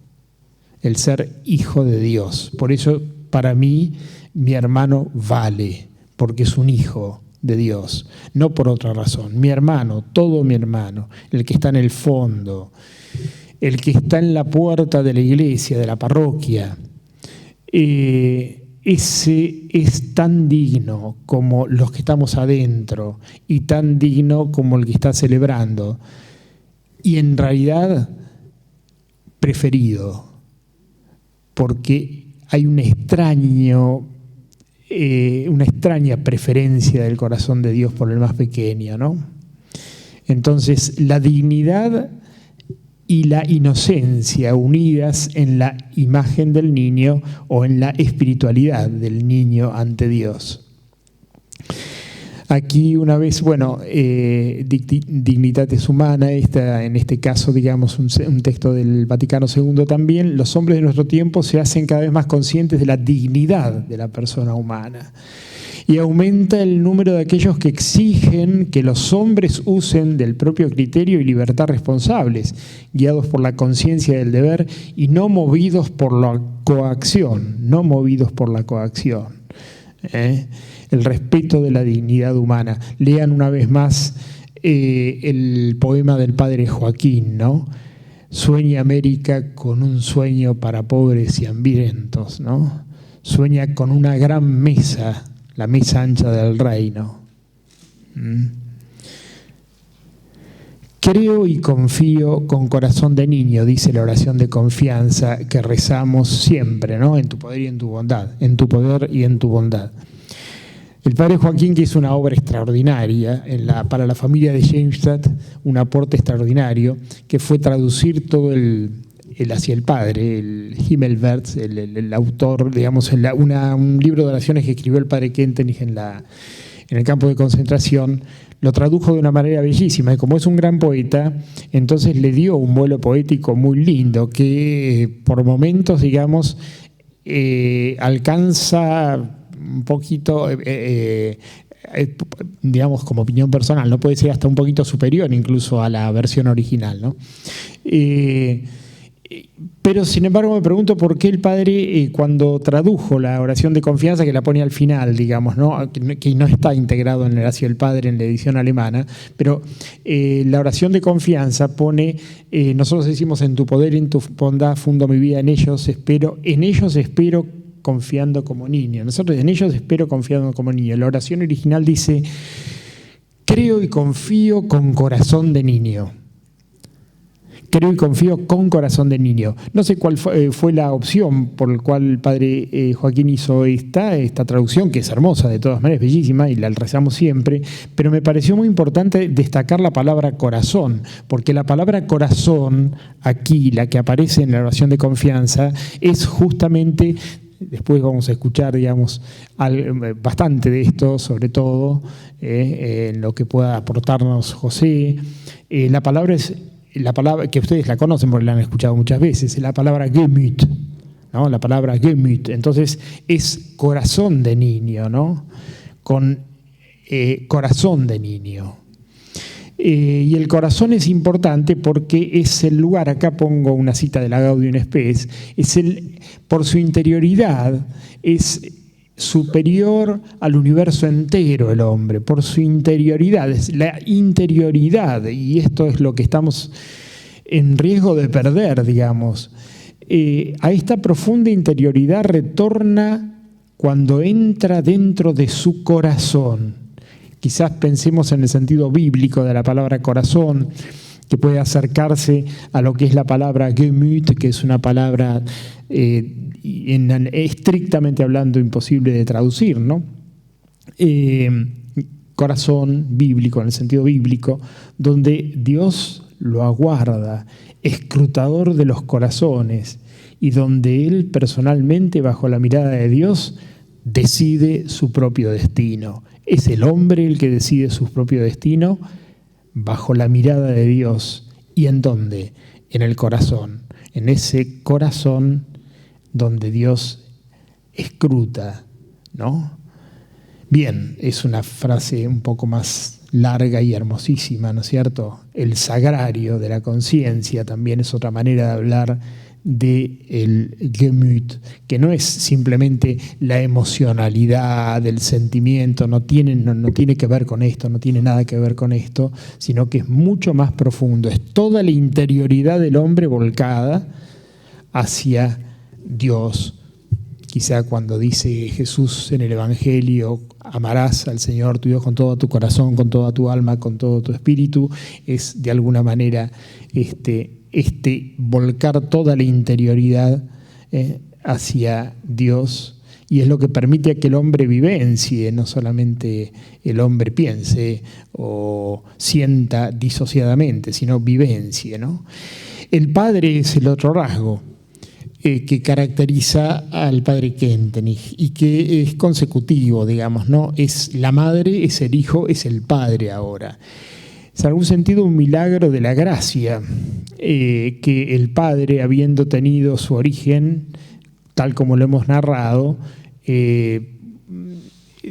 Speaker 1: de Dios. Por eso, para mí, mi hermano vale, porque es un hijo de Dios, no por otra razón. Mi hermano, todo mi hermano, el que está en el fondo, el que está en la puerta de la iglesia, de la parroquia, ese es tan digno como los que estamos adentro y tan digno como el que está celebrando, y en realidad preferido, porque hay una extraña preferencia del corazón de Dios por el más pequeño, ¿no? Entonces, la dignidad y la inocencia unidas en la imagen del niño o en la espiritualidad del niño ante Dios. Aquí una vez, Dignitatis Humana, en este caso, digamos, un texto del Vaticano II también, los hombres de nuestro tiempo se hacen cada vez más conscientes de la dignidad de la persona humana. Y aumenta el número de aquellos que exigen que los hombres usen del propio criterio y libertad responsables, guiados por la conciencia del deber y no movidos por la coacción, El respeto de la dignidad humana. Lean una vez más el poema del padre Joaquín, ¿no? Sueña América con un sueño para pobres y hambrientos, ¿no? Sueña con una gran mesa, la mesa ancha del reino. Creo y confío con corazón de niño, dice la oración de confianza que rezamos siempre, ¿no? En tu poder y en tu bondad, en tu poder y en tu bondad. El padre Joaquín, que hizo una obra extraordinaria para la familia de Shenstadt, un aporte extraordinario, que fue traducir todo el hacia el Padre, el Himmelwärts, el autor, digamos, un libro de oraciones que escribió el padre Kentenich en el campo de concentración, lo tradujo de una manera bellísima, y como es un gran poeta, entonces le dio un vuelo poético muy lindo, que por momentos, digamos, alcanza un poquito, digamos, como opinión personal, no puede ser hasta un poquito superior incluso a la versión original, ¿no? Pero sin embargo me pregunto por qué el padre cuando tradujo la oración de confianza, que la pone al final, digamos, ¿no? Que no está integrado en el Hacia el Padre en la edición alemana, pero la oración de confianza pone, nosotros decimos en tu poder y en tu bondad fundo mi vida, en ellos espero confiando como niño. Nosotros en ellos espero confiando como niño. La oración original dice, creo y confío con corazón de niño. Creo y confío con corazón de niño. No sé cuál fue la opción por la cual el padre Joaquín hizo esta traducción, que es hermosa, de todas maneras, bellísima, y la rezamos siempre, pero me pareció muy importante destacar la palabra corazón, porque la palabra corazón, aquí, la que aparece en la oración de confianza, es justamente, después vamos a escuchar, digamos, bastante de esto, sobre todo en lo que pueda aportarnos José. La palabra que ustedes la conocen porque la han escuchado muchas veces, es la palabra Gemüt, ¿no? La palabra Gemüt. Entonces es corazón de niño, ¿no? Con corazón de niño. Y el corazón es importante porque es el lugar, acá pongo una cita de la Gaudium Spes, por su interioridad, es superior al universo entero el hombre, por su interioridad, es la interioridad, y esto es lo que estamos en riesgo de perder, digamos. A esta profunda interioridad retorna cuando entra dentro de su corazón. Quizás pensemos en el sentido bíblico de la palabra corazón, que puede acercarse a lo que es la palabra Gemüt, que es una palabra estrictamente hablando imposible de traducir, ¿no? Corazón bíblico, en el sentido bíblico, donde Dios lo aguarda, escrutador de los corazones, y donde Él personalmente, bajo la mirada de Dios, decide su propio destino. Es el hombre el que decide su propio destino bajo la mirada de Dios. ¿Y en dónde? En el corazón. En ese corazón donde Dios escruta, ¿no? Bien, es una frase un poco más larga y hermosísima, ¿no es cierto? El sagrario de la conciencia también es otra manera de hablar del Gemüt, que no es simplemente la emocionalidad, el sentimiento, no tiene que ver con esto, no tiene nada que ver con esto, sino que es mucho más profundo, es toda la interioridad del hombre volcada hacia Dios. Quizá cuando dice Jesús en el Evangelio, amarás al Señor tu Dios con todo tu corazón, con toda tu alma, con todo tu espíritu, es de alguna manera volcar toda la interioridad hacia Dios, y es lo que permite que el hombre vivencie, no solamente el hombre piense o sienta disociadamente, sino vivencie, ¿no? El padre es el otro rasgo que caracteriza al padre Kentenich y que es consecutivo, digamos, ¿no? Es la madre, es el hijo, es el padre ahora. Es en algún sentido un milagro de la gracia, que el padre, habiendo tenido su origen, tal como lo hemos narrado,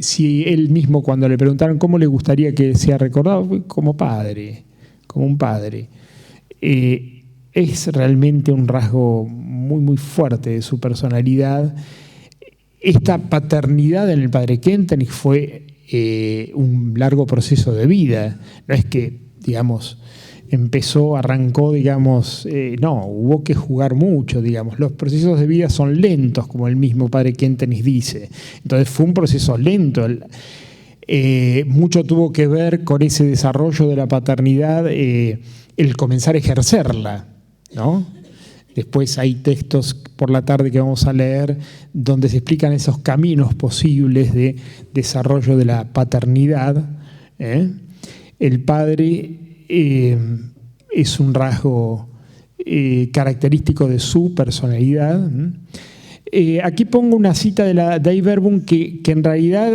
Speaker 1: si él mismo, cuando le preguntaron cómo le gustaría que sea recordado, como padre, como un padre. Es realmente un rasgo muy, muy fuerte de su personalidad. Esta paternidad en el padre Kentenich fue un largo proceso de vida. No es que, digamos, arrancó, digamos, no, hubo que jugar mucho, digamos. Los procesos de vida son lentos, como el mismo padre Kentenich dice. Entonces fue un proceso lento. Mucho tuvo que ver con ese desarrollo de la paternidad, el comenzar a ejercerla, ¿no? Después hay textos por la tarde que vamos a leer donde se explican esos caminos posibles de desarrollo de la paternidad. El padre es un rasgo característico de su personalidad. Aquí pongo una cita de la Dei Verbum que en realidad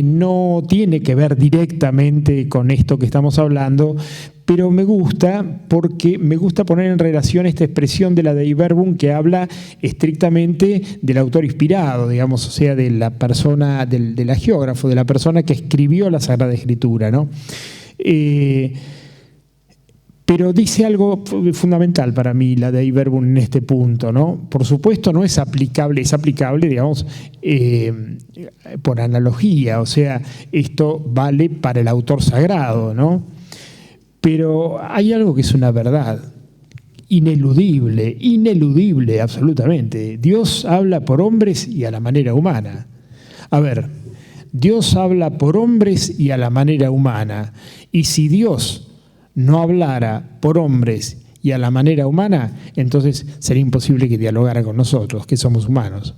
Speaker 1: no tiene que ver directamente con esto que estamos hablando, pero me gusta porque me gusta poner en relación esta expresión de la Dei Verbum que habla estrictamente del autor inspirado, digamos, o sea, de la persona, del agiógrafo, de la persona que escribió la Sagrada Escritura, ¿no? Pero dice algo fundamental para mí, la Dei Verbum, en este punto, ¿no? Por supuesto no es aplicable, digamos, por analogía, o sea, esto vale para el autor sagrado, ¿no? Pero hay algo que es una verdad ineludible absolutamente. Dios habla por hombres y a la manera humana. A ver, Dios habla por hombres y a la manera humana. Y si Dios no hablara por hombres y a la manera humana, entonces sería imposible que dialogara con nosotros, que somos humanos.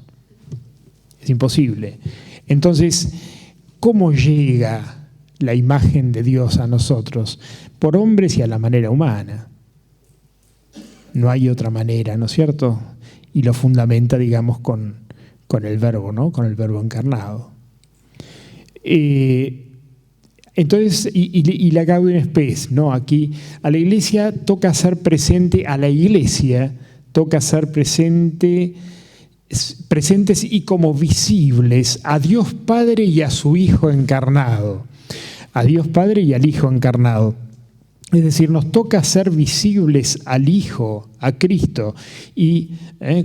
Speaker 1: Es imposible. Entonces, ¿cómo llega la imagen de Dios a nosotros? Por hombres y a la manera humana. No hay otra manera, ¿no es cierto? Y lo fundamenta, digamos, con el verbo, ¿no? Con el verbo encarnado. Entonces, y la Gaudium Spes, ¿no? Aquí a la Iglesia toca hacer presente, toca hacer presentes y como visibles a Dios Padre y a su Hijo encarnado. A Dios Padre y al Hijo encarnado. Es decir, nos toca hacer visibles al Hijo, a Cristo. Y,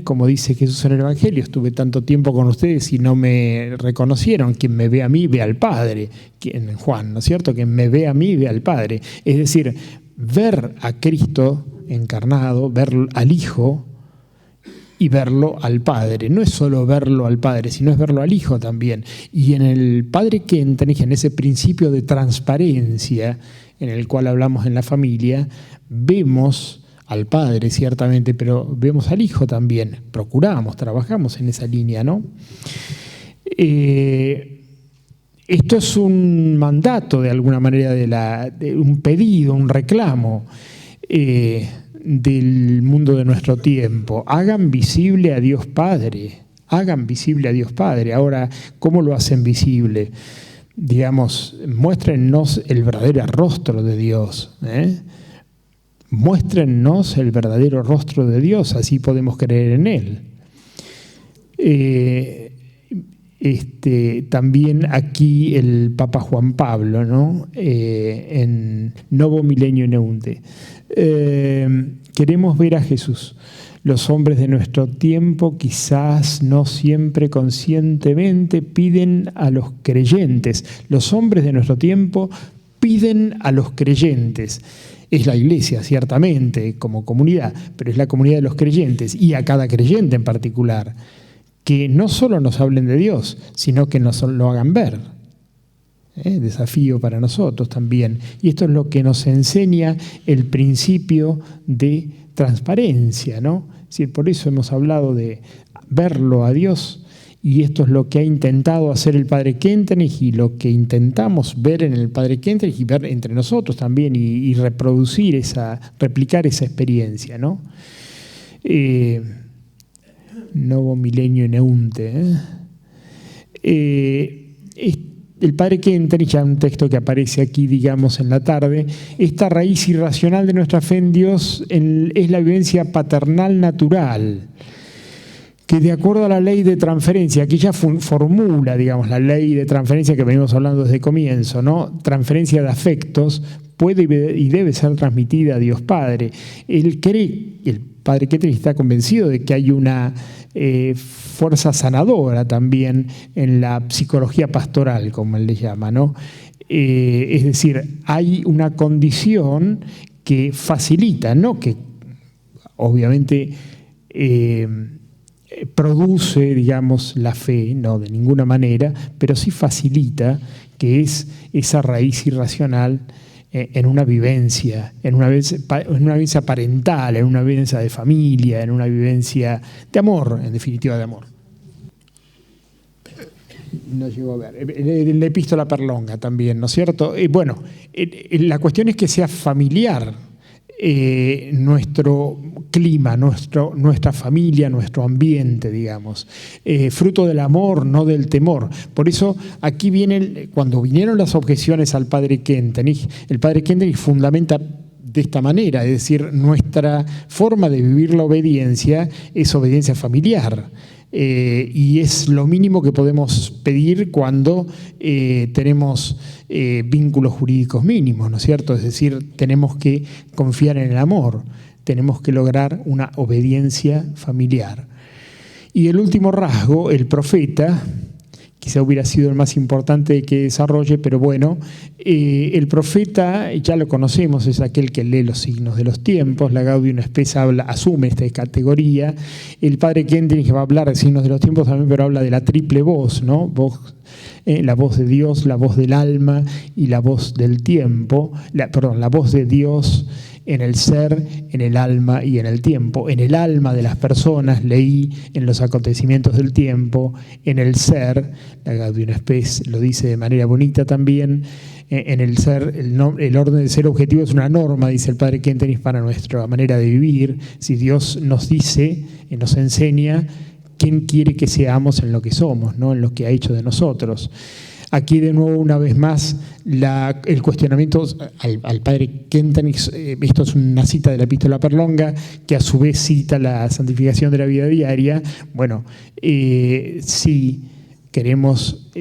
Speaker 1: como dice Jesús en el Evangelio, estuve tanto tiempo con ustedes y no me reconocieron. Quien me ve a mí, ve al Padre. En Juan, ¿no es cierto? Quien me ve a mí, ve al Padre. Es decir, ver a Cristo encarnado, ver al Hijo y verlo al Padre. No es solo verlo al Padre, sino es verlo al Hijo también. Y en el Padre Kentenich, en ese principio de transparencia en el cual hablamos en la familia, vemos al Padre ciertamente, pero vemos al Hijo también. Procuramos, trabajamos en esa línea, ¿no? Esto es un mandato, de alguna manera, de un pedido, un reclamo del mundo de nuestro tiempo. Hagan visible a Dios Padre, hagan visible a Dios Padre. Ahora, ¿cómo lo hacen visible? Digamos, muéstrennos el verdadero rostro de Dios. Muéstrennos el verdadero rostro de Dios, así podemos creer en Él. También aquí el Papa Juan Pablo, ¿no? En Novo Milenio Neunte. Queremos ver a Jesús. Los hombres de nuestro tiempo, quizás no siempre conscientemente, piden a los creyentes. Los hombres de nuestro tiempo piden a los creyentes. Es la Iglesia, ciertamente, como comunidad, pero es la comunidad de los creyentes y a cada creyente en particular, que no solo nos hablen de Dios, sino que nos lo hagan ver. Desafío para nosotros también. Y esto es lo que nos enseña el principio de transparencia, ¿no? Es decir, por eso hemos hablado de verlo a Dios Y esto es lo que ha intentado hacer el padre Kentenich y lo que intentamos ver en el padre Kentenich y ver entre nosotros también y replicar esa experiencia, ¿no? Novo Milenio Neunte. El padre Kentenich, ya un texto que aparece aquí, digamos, en la tarde, esta raíz irracional de nuestra fe en Dios es la vivencia paternal natural, que de acuerdo a la ley de transferencia, que ya formula, digamos, la ley de transferencia que venimos hablando desde el comienzo, ¿no? Transferencia de afectos, puede y debe ser transmitida a Dios Padre. Él cree, el padre Kentenich está convencido de que hay una fuerza sanadora también en la psicología pastoral, como él le llama, ¿no? Es decir, hay una condición que facilita, no que obviamente produce, digamos, la fe, no de ninguna manera, pero sí facilita, que es esa raíz irracional en una vivencia, en una vivencia parental, en una vivencia de familia, en una vivencia de amor, en definitiva de amor. No llegó a ver. En la epístola Perlonga también, ¿no es cierto? Bueno, la cuestión es que sea familiar nuestro clima, nuestra familia, nuestro ambiente, digamos, fruto del amor, no del temor. Por eso aquí cuando vinieron las objeciones al padre Kentenich, el padre Kentenich fundamenta de esta manera, es decir, nuestra forma de vivir la obediencia es obediencia familiar. Y es lo mínimo que podemos pedir cuando tenemos vínculos jurídicos mínimos, ¿no es cierto? Es decir, tenemos que confiar en el amor, tenemos que lograr una obediencia familiar. Y el último rasgo, el profeta, quizá hubiera sido el más importante que desarrolle, pero bueno, el profeta, ya lo conocemos, es aquel que lee los signos de los tiempos. La Gaudium Spes asume esta categoría. El padre Kentenich va a hablar de signos de los tiempos también, pero habla de la triple voz, ¿no? La voz de Dios, la voz del alma y la voz del tiempo. La voz de Dios en el ser, en el alma y en el tiempo. En el alma de las personas leí en los acontecimientos del tiempo, en el ser, la Gaudium Spes lo dice de manera bonita también, en el ser, el orden del ser objetivo es una norma, dice el padre Kentenich, para nuestra manera de vivir. Si Dios nos dice, nos enseña quién quiere que seamos en lo que somos, ¿no? En lo que ha hecho de nosotros. Aquí de nuevo, una vez más, el cuestionamiento al padre Kentenich, esto es una cita de la epístola Perlonga, que a su vez cita la santificación de la vida diaria. Bueno, si queremos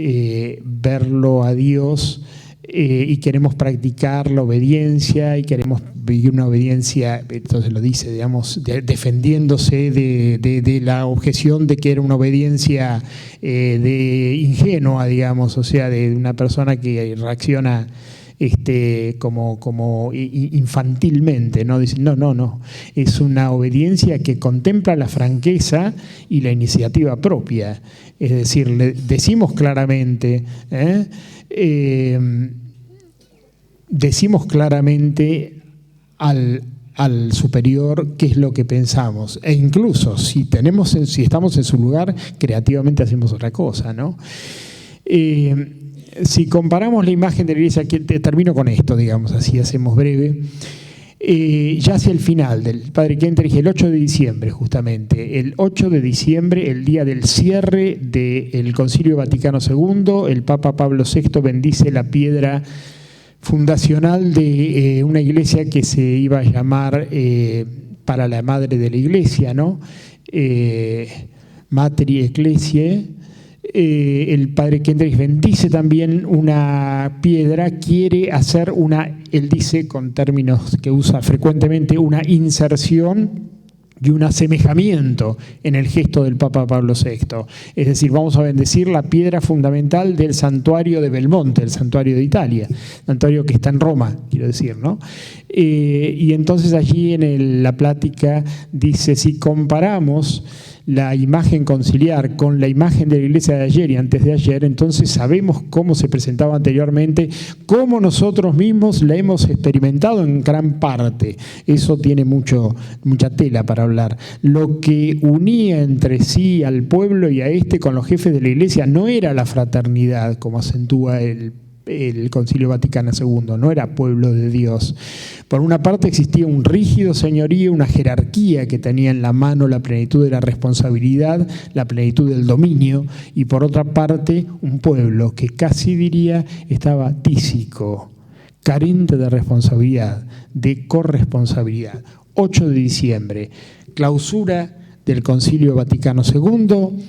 Speaker 1: verlo a Dios y queremos practicar la obediencia y queremos vivir una obediencia, entonces lo dice, digamos, defendiéndose de la objeción de que era una obediencia ingenua, digamos, o sea, de una persona que reacciona como infantilmente, ¿no? Dicen, no, es una obediencia que contempla la franqueza y la iniciativa propia. Es decir, le decimos claramente, al superior qué es lo que pensamos, e incluso si estamos en su lugar, creativamente hacemos otra cosa, ¿no? Si comparamos la imagen de la iglesia, que termino con esto, digamos, así hacemos breve, ya hacia el final del padre Kentenich, el 8 de diciembre justamente, el 8 de diciembre, el día del cierre del Concilio Vaticano II, el Papa Pablo VI bendice la piedra fundacional de una iglesia que se iba a llamar para la madre de la iglesia, ¿no? Materi Ecclesiae. El padre Kentenich bendice también una piedra, quiere hacer él dice con términos que usa frecuentemente, una inserción y un asemejamiento en el gesto del Papa Pablo VI. Es decir, vamos a bendecir la piedra fundamental del santuario de Belmonte, el santuario de Italia, santuario que está en Roma, quiero decir, ¿no? Y entonces allí en la plática dice, si comparamos la imagen conciliar con la imagen de la iglesia de ayer y antes de ayer, entonces sabemos cómo se presentaba anteriormente, cómo nosotros mismos la hemos experimentado en gran parte. Eso tiene mucha tela para hablar. Lo que unía entre sí al pueblo y a con los jefes de la iglesia no era la fraternidad, como acentúa el Concilio Vaticano II, no era pueblo de Dios. Por una parte existía un rígido señorío, una jerarquía que tenía en la mano la plenitud de la responsabilidad, la plenitud del dominio, y por otra parte un pueblo que casi diría estaba tísico, carente de responsabilidad, de corresponsabilidad. 8 de diciembre, clausura del Concilio Vaticano II,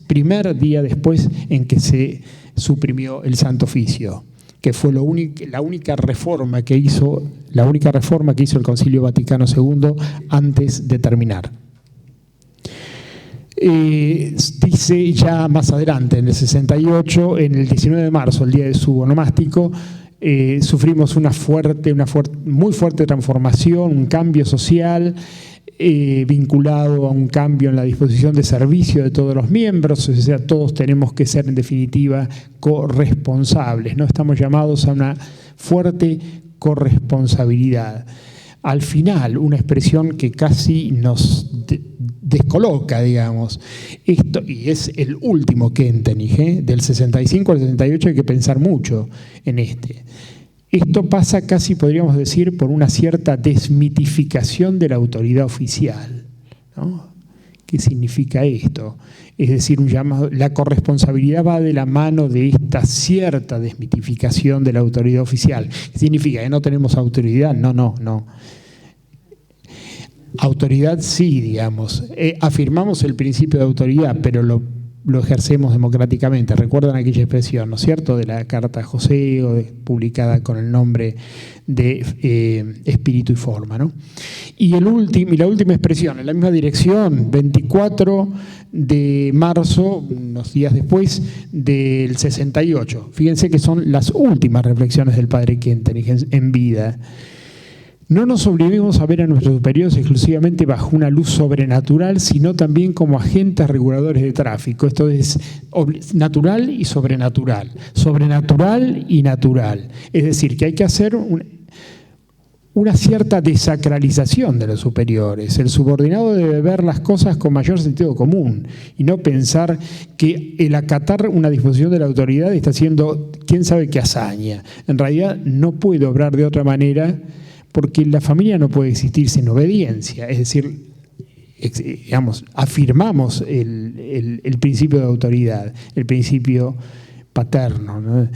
Speaker 1: primer día después en que se suprimió el Santo Oficio, que fue la única reforma que hizo el Concilio Vaticano II antes de terminar. Dice ya más adelante, en el 68, en el 19 de marzo, el día de su onomástico, sufrimos una muy fuerte transformación, un cambio social, vinculado a un cambio en la disposición de servicio de todos los miembros, o sea, todos tenemos que ser en definitiva corresponsables, ¿no? Estamos llamados a una fuerte corresponsabilidad. Al final, una expresión que casi nos descoloca, digamos. Esto, y es el último Kentenich, del 65 al 68 hay que pensar mucho en este. Esto pasa casi, podríamos decir, por una cierta desmitificación de la autoridad oficial, ¿no? ¿Qué significa esto? Es decir, la corresponsabilidad va de la mano de esta cierta desmitificación de la autoridad oficial. ¿Qué significa? ¿Que no tenemos autoridad? No. Autoridad sí, digamos. Afirmamos el principio de autoridad, pero lo ejercemos democráticamente. Recuerdan aquella expresión, ¿no es cierto?, de la carta a José, publicada con el nombre de Espíritu y Forma, ¿no? Y la última expresión, en la misma dirección, 24 de marzo, unos días después, del 68. Fíjense que son las últimas reflexiones del padre Kentenich en vida. No nos obliguemos a ver a nuestros superiores exclusivamente bajo una luz sobrenatural, sino también como agentes reguladores de tráfico. Esto es natural y sobrenatural y natural. Es decir, que hay que hacer una cierta desacralización de los superiores. El subordinado debe ver las cosas con mayor sentido común y no pensar que el acatar una disposición de la autoridad está haciendo quién sabe qué hazaña. En realidad no puede obrar de otra manera, porque la familia no puede existir sin obediencia. Es decir, afirmamos el principio de autoridad, el principio paterno, ¿no?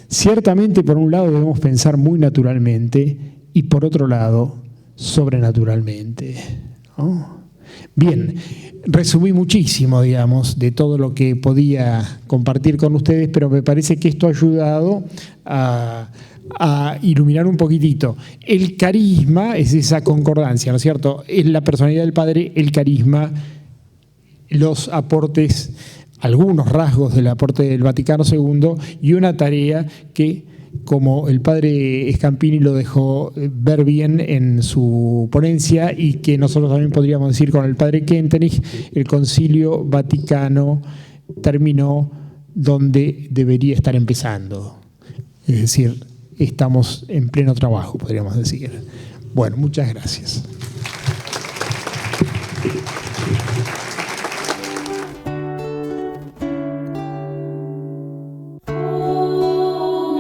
Speaker 1: Ciertamente, por un lado, debemos pensar muy naturalmente y, por otro lado, sobrenaturalmente, ¿no? Bien, resumí muchísimo, digamos, de todo lo que podía compartir con ustedes, pero me parece que esto ha ayudado a iluminar un poquitito. El carisma es esa concordancia, ¿no es cierto? Es la personalidad del padre, el carisma, los aportes, algunos rasgos del aporte del Vaticano II y una tarea que, como el padre Scampini lo dejó ver bien en su ponencia y que nosotros también podríamos decir con el padre Kentenich, el Concilio Vaticano terminó donde debería estar empezando. Es decir, estamos en pleno trabajo, podríamos decir. Bueno, muchas gracias.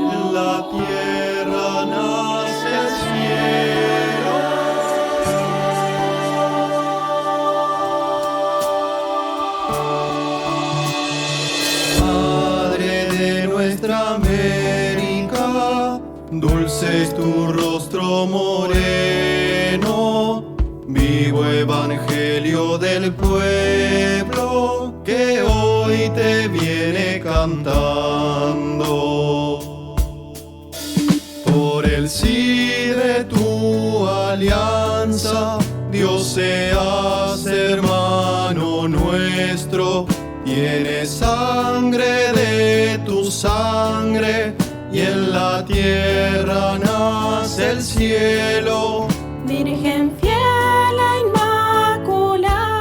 Speaker 2: En la tierra nace el cielo. Madre de nuestra América, dulce es tu rostro moreno, vivo evangelio del pueblo que hoy te viene cantando. Por el sí de tu alianza, Dios se hace hermano nuestro, tiene sangre de tu sangre, y en la tierra nace el cielo.
Speaker 3: Virgen fiel e inmaculada,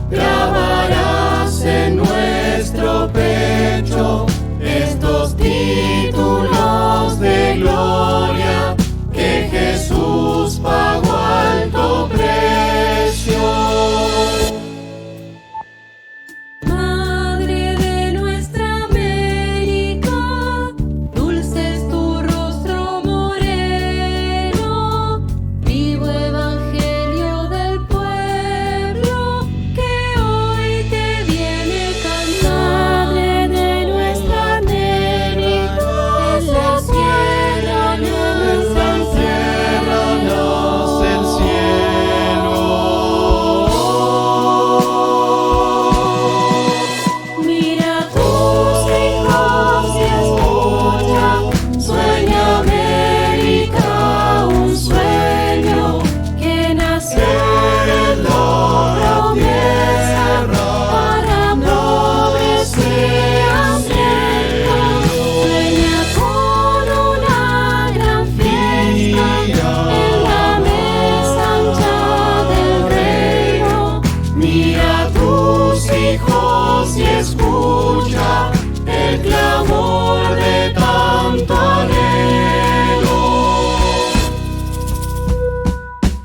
Speaker 2: grabarás en nuestro pecho estos títulos de gloria que Jesús pagó alto precio.
Speaker 3: Madre de nuestra América, dulce es tu rostro moreno, vivo evangelio del pueblo que hoy te viene cantando. Madre de nuestra América, en la sierra nace el cielo. Mira tus hijos y escucha, sueña América, un sueño que nació de la promesa para pobres y hambrientos. Sueña con una gran fiesta en la mesa ancha del reino. Mira tus hijos y escucha el clamor de tanto anhelo.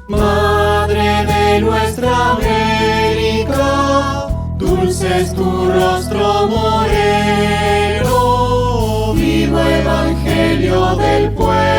Speaker 3: Madre de nuestra América, dulce es tu rostro moreno, vivo evangelio del pueblo